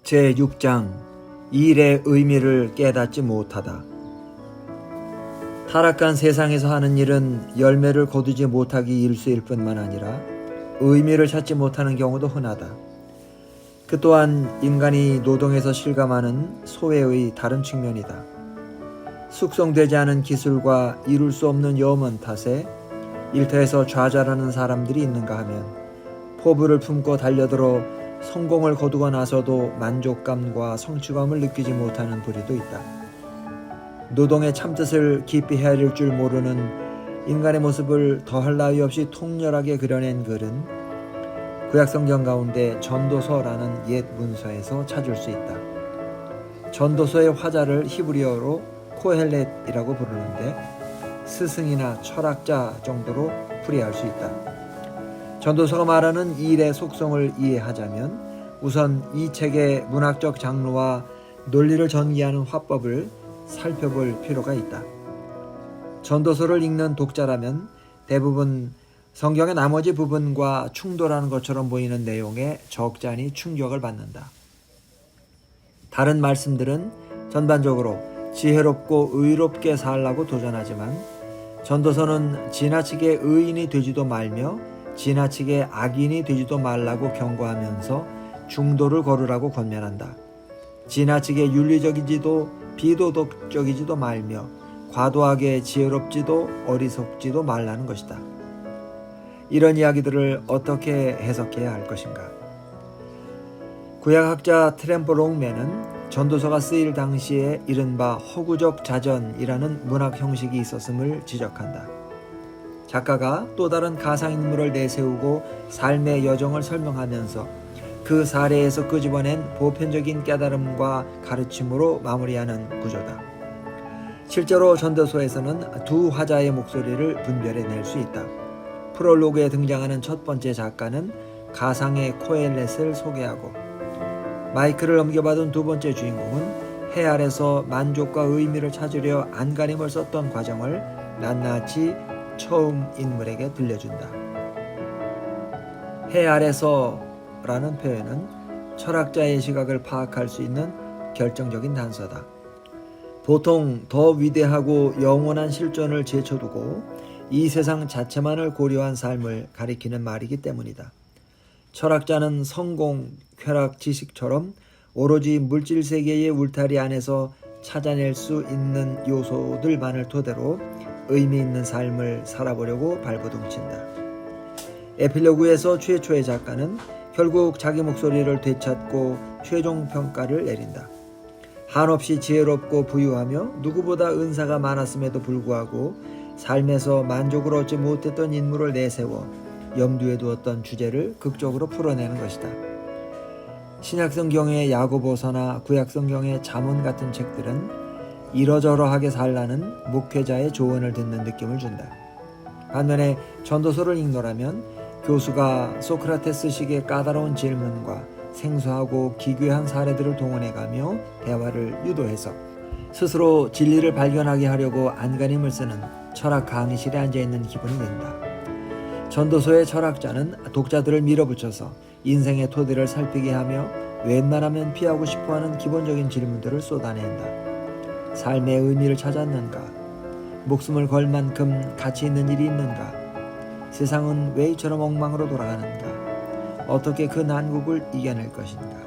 제6장 일의 의미를 깨닫지 못하다. 타락한 세상에서 하는 일은 열매를 거두지 못하기 일쑤일 뿐만 아니라 의미를 찾지 못하는 경우도 흔하다. 그 또한 인간이 노동에서 실감하는 소외의 다른 측면이다. 숙성되지 않은 기술과 이룰 수 없는 염원 탓에 일터에서 좌절하는 사람들이 있는가 하면 포부를 품고 달려들어 성공을 거두고 나서도 만족감과 성취감을 느끼지 못하는 부류도 있다. 노동의 참뜻을 깊이 헤아릴 줄 모르는 인간의 모습을 더할 나위 없이 통렬하게 그려낸 글은 구약성경 가운데 전도서라는 옛 문서에서 찾을 수 있다. 전도서의 화자를 히브리어로 코헬렛이라고 부르는데 스승이나 철학자 정도로 풀이할 수 있다. 전도서가 말하는 일의 속성을 이해하자면 우선 이 책의 문학적 장르와 논리를 전개하는 화법을 살펴볼 필요가 있다. 전도서를 읽는 독자라면 대부분 성경의 나머지 부분과 충돌하는 것처럼 보이는 내용에 적잖이 충격을 받는다. 다른 말씀들은 전반적으로 지혜롭고 의롭게 살라고 도전하지만 전도서는 지나치게 의인이 되지도 말며 지나치게 악인이 되지도 말라고 경고하면서 중도를 걸으라고 권면한다. 지나치게 윤리적이지도 비도덕적이지도 말며 과도하게 지혜롭지도 어리석지도 말라는 것이다. 이런 이야기들을 어떻게 해석해야 할 것인가? 구약학자 트램프 롱맨은 전도서가 쓰일 당시에 이른바 허구적 자전이라는 문학 형식이 있었음을 지적한다. 작가가 또 다른 가상인물을 내세우고 삶의 여정을 설명하면서 그 사례에서 끄집어낸 보편적인 깨달음과 가르침으로 마무리하는 구조다. 실제로 전도서에서는 두 화자의 목소리를 분별해낼 수 있다. 프롤로그에 등장하는 첫 번째 작가는 가상의 코엘렛을 소개하고 마이크를 넘겨받은 두 번째 주인공은 해 아래서 만족과 의미를 찾으려 안간힘을 썼던 과정을 낱낱이 처음 인물에게 들려준다. 해 아래서라는 표현은 철학자의 시각을 파악할 수 있는 결정적인 단서다. 보통 더 위대하고 영원한 실존을 제쳐두고 이 세상 자체만을 고려한 삶을 가리키는 말이기 때문이다. 철학자는 성공, 쾌락, 지식처럼 오로지 물질 세계의 울타리 안에서 찾아낼 수 있는 요소들만을 토대로 의미 있는 삶을 살아보려고 발버둥친다. 에필로그에서 최초의 작가는 결국 자기 목소리를 되찾고 최종 평가를 내린다. 한없이 지혜롭고 부유하며 누구보다 은사가 많았음에도 불구하고 삶에서 만족을 얻지 못했던 인물을 내세워 염두에 두었던 주제를 극적으로 풀어내는 것이다. 신약성경의 야고보서나 구약성경의 잠언 같은 책들은 이러저러하게 살라는 목회자의 조언을 듣는 느낌을 준다. 반면에 전도서를 읽노라면 교수가 소크라테스식의 까다로운 질문과 생소하고 기괴한 사례들을 동원해가며 대화를 유도해서 스스로 진리를 발견하게 하려고 안간힘을 쓰는 철학 강의실에 앉아있는 기분이 든다. 전도서의 철학자는 독자들을 밀어붙여서 인생의 토대를 살피게 하며 웬만하면 피하고 싶어하는 기본적인 질문들을 쏟아낸다. 삶의 의미를 찾았는가? 목숨을 걸 만큼 가치 있는 일이 있는가? 세상은 왜 이처럼 엉망으로 돌아가는가? 어떻게 그 난국을 이겨낼 것인가?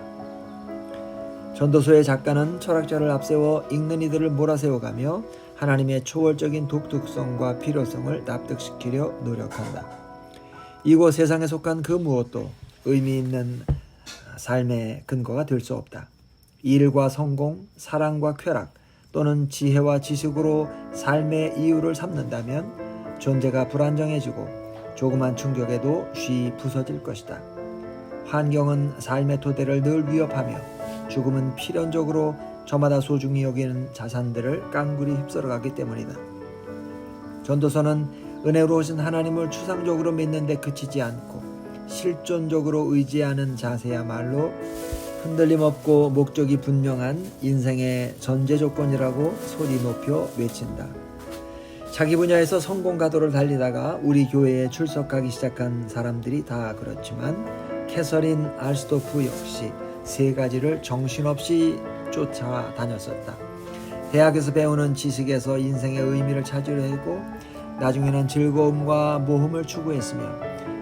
전도서의 작가는 철학자를 앞세워 읽는 이들을 몰아세워가며 하나님의 초월적인 독특성과 필요성을 납득시키려 노력한다. 이곳 세상에 속한 그 무엇도 의미 있는 삶의 근거가 될 수 없다. 일과 성공, 사랑과 쾌락 또는 지혜와 지식으로 삶의 이유를 삼는다면 존재가 불안정해지고 조그만 충격에도 쉬이 부서질 것이다. 환경은 삶의 토대를 늘 위협하며 죽음은 필연적으로 저마다 소중히 여기는 자산들을 깡그리 휩쓸어가기 때문이다. 전도서는 은혜로우신 하나님을 추상적으로 믿는 데 그치지 않고 실존적으로 의지하는 자세야말로 흔들림 없고 목적이 분명한 인생의 전제 조건이라고 소리 높여 외친다. 자기 분야에서 성공 가도를 달리다가 우리 교회에 출석하기 시작한 사람들이 다 그렇지만 캐서린 알스토프 역시 세 가지를 정신없이 쫓아다녔었다. 대학에서 배우는 지식에서 인생의 의미를 찾으려 했고 나중에는 즐거움과 모험을 추구했으며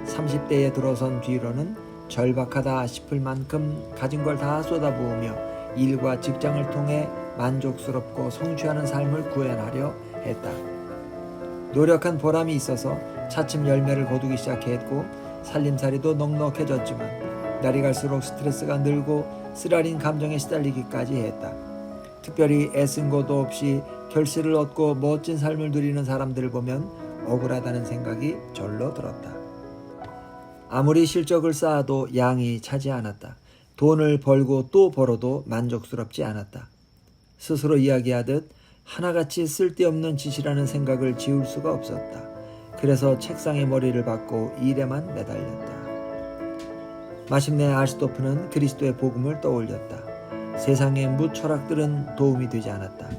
30대에 들어선 뒤로는 절박하다 싶을 만큼 가진 걸 다 쏟아부으며 일과 직장을 통해 만족스럽고 성취하는 삶을 구현하려 했다. 노력한 보람이 있어서 차츰 열매를 거두기 시작했고 살림살이도 넉넉해졌지만 날이 갈수록 스트레스가 늘고 쓰라린 감정에 시달리기까지 했다. 특별히 애쓴 것도 없이 결실을 얻고 멋진 삶을 누리는 사람들을 보면 억울하다는 생각이 절로 들었다. 아무리 실적을 쌓아도 양이 차지 않았다. 돈을 벌고 또 벌어도 만족스럽지 않았다. 스스로 이야기하듯 하나같이 쓸데없는 짓이라는 생각을 지울 수가 없었다. 그래서 책상에 머리를 박고 일에만 매달렸다. 마침내 아리스토프는 그리스도의 복음을 떠올렸다. 세상의 무철학들은 도움이 되지 않았다.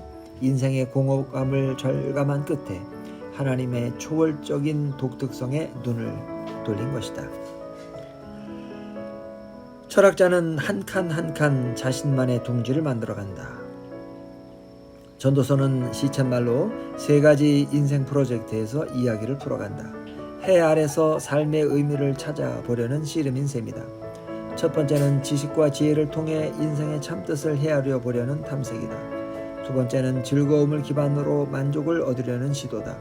인생의 공허감을 절감한 끝에 하나님의 초월적인 독특성에 눈을 돌린 것이다. 철학자는 한 칸 한 칸 자신만의 둥지를 만들어간다. 전도서는 시쳇말로 세 가지 인생 프로젝트에서 이야기를 풀어간다. 해 아래서 삶의 의미를 찾아보려는 씨름인 셈이다. 첫 번째는 지식과 지혜를 통해 인생의 참뜻을 헤아려 보려는 탐색이다. 두 번째는 즐거움을 기반으로 만족을 얻으려는 시도다.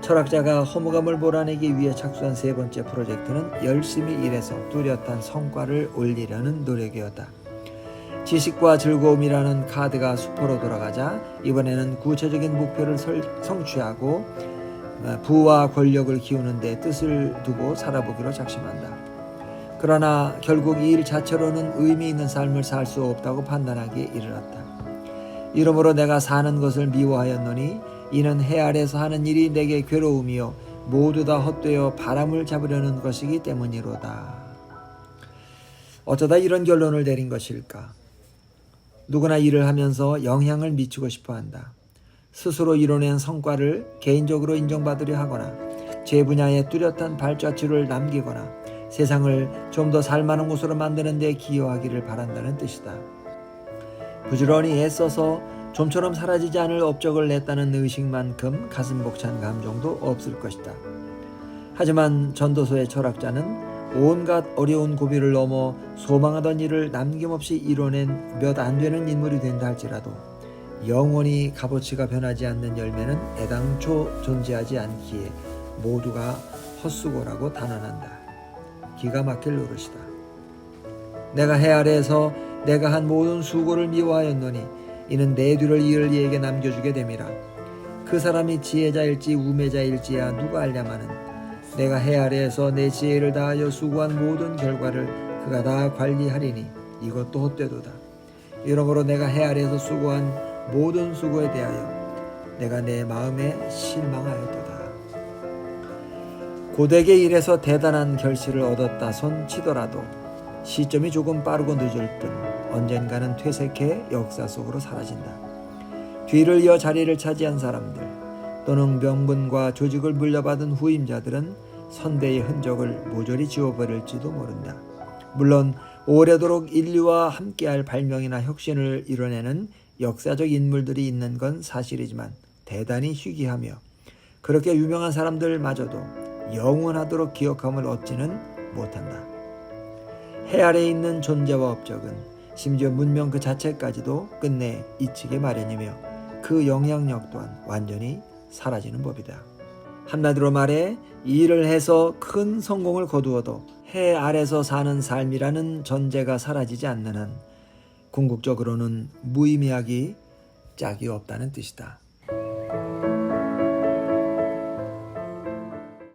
철학자가 허무감을 몰아내기 위해 착수한 세 번째 프로젝트는 열심히 일해서 뚜렷한 성과를 올리려는 노력이었다. 지식과 즐거움이라는 카드가 수포로 돌아가자 이번에는 구체적인 목표를 성취하고 부와 권력을 키우는 데 뜻을 두고 살아보기로 작심한다. 그러나 결국 이 일 자체로는 의미 있는 삶을 살 수 없다고 판단하기에 이르렀다. 이러므로 내가 사는 것을 미워하였노니 이는 해 아래서 하는 일이 내게 괴로움이요 모두 다 헛되어 바람을 잡으려는 것이기 때문이로다. 어쩌다 이런 결론을 내린 것일까? 누구나 일을 하면서 영향을 미치고 싶어한다. 스스로 이뤄낸 성과를 개인적으로 인정받으려 하거나 제 분야에 뚜렷한 발자취를 남기거나 세상을 좀 더 살만한 곳으로 만드는 데 기여하기를 바란다는 뜻이다. 부지런히 애써서 좀처럼 사라지지 않을 업적을 냈다는 의식만큼 가슴 벅찬 감정도 없을 것이다. 하지만 전도서의 철학자는 온갖 어려운 고비를 넘어 소망하던 일을 남김없이 이뤄낸 몇 안 되는 인물이 된다 할지라도 영원히 값어치가 변하지 않는 열매는 애당초 존재하지 않기에 모두가 헛수고라고 단언한다. 기가 막힐 노릇이다. 내가 해 아래에서 내가 한 모든 수고를 미워하였노니 이는 내 뒤를 이을 이에게 남겨주게 됨이라. 그 사람이 지혜자일지 우매자일지야 누가 알랴마는 내가 해 아래에서 내 지혜를 다하여 수고한 모든 결과를 그가 다 관리하리니 이것도 헛되도다. 이러므로 내가 해 아래에서 수고한 모든 수고에 대하여 내가 내 마음에 실망하였도다. 고되게 일해서 대단한 결실을 얻었다 손 치더라도 시점이 조금 빠르고 늦을 뿐 언젠가는 퇴색해 역사 속으로 사라진다. 뒤를 이어 자리를 차지한 사람들 또는 명분과 조직을 물려받은 후임자들은 선대의 흔적을 모조리 지워버릴지도 모른다. 물론 오래도록 인류와 함께할 발명이나 혁신을 이뤄내는 역사적 인물들이 있는 건 사실이지만 대단히 희귀하며 그렇게 유명한 사람들마저도 영원하도록 기억함을 얻지는 못한다. 해 아래에 있는 존재와 업적은 심지어 문명 그 자체까지도 끝내 잊히게 마련이며 그 영향력 또한 완전히 사라지는 법이다. 한마디로 말해 일을 해서 큰 성공을 거두어도 해 아래서 사는 삶이라는 전제가 사라지지 않는 한 궁극적으로는 무의미하기 짝이 없다는 뜻이다.